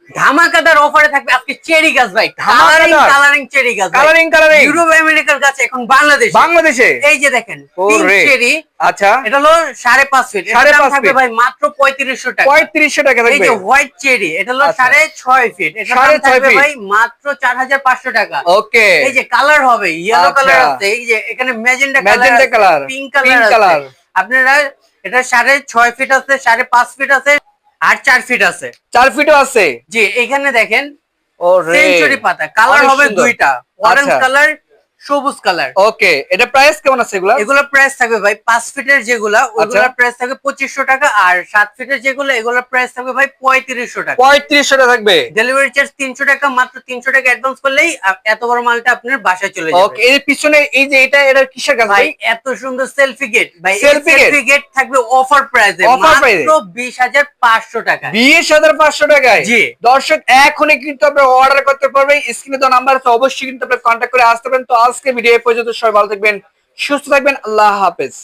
ধামাকাদার অফারে থাকবে আজকে চেরি গাছ ভাই, ধামাকাদার কালারিং চেরি গাছ, কালারিং কালারিং ইউরোপ আমেরিকার গাছ এখন বাংলাদেশে। এই যে দেখেন পিঙ্ক চেরি, আচ্ছা এটা হলো 5.5 ফিট, এটার দাম থাকবে ভাই মাত্র 3500 টাকা। 3500 টাকা থাকবে। এই যে হোয়াইট চেরি, এটা হলো 6.5 ফিট, এটার দাম থাকবে ভাই মাত্র 4500 টাকা। ওকে, এই যে কালার হবে ইয়েলো কালার আছে, এই যে এখানে ম্যাজেন্টা কালার, পিঙ্ক কালার আছে। আপনারা এটা 6.5 ফিট আছে, 5.5 ফিট আছে, আর 4 ফিট আছে, 4 ফিটও আছে। জি এখানে দেখেন ওরে সেঞ্চুরি পাতা, কালার হবে দুইটা, অরেঞ্জ কালার, সবুজ কালার। ওকে, এটা প্রাইস কেমন আছে এগুলা? এগুলোর প্রাইস থাকবে ভাই 5 ফিটের যেগুলা ওগুলোর প্রাইস থাকবে 2500 টাকা, আর 7 ফিটের যেগুলো এগুলোর প্রাইস থাকবে ভাই 3500 টাকা। 3500 টাকা থাকবে। ডেলিভারি চার্জ 300 টাকা, মাত্র 300 টাকা অ্যাডভান্স করলেই এত বড় মালটা আপনার বাসায় চলে যাবে। ওকে, এর পিছনে এই যে এটা কিসের গাছ ভাই? এত সুন্দর সেলফি গেট ভাই, সেলফি গেট থাকবে অফার প্রাইসে মাত্র 20500 টাকা। 20500 টাকায়। জি দর্শক এখনই কিন্তু আপনারা অর্ডার করতে পারবেন, স্ক্রিনে দেওয়া নাম্বার আছে, অবশ্যই কিন্তু আপনারা কন্টাক্ট করে আসতে পারেন। তো আজকে ভিডিও এই পর্যন্ত, সবাই ভালো থাকবেন, সুস্থ থাকবেন, আল্লাহ হাফেজ।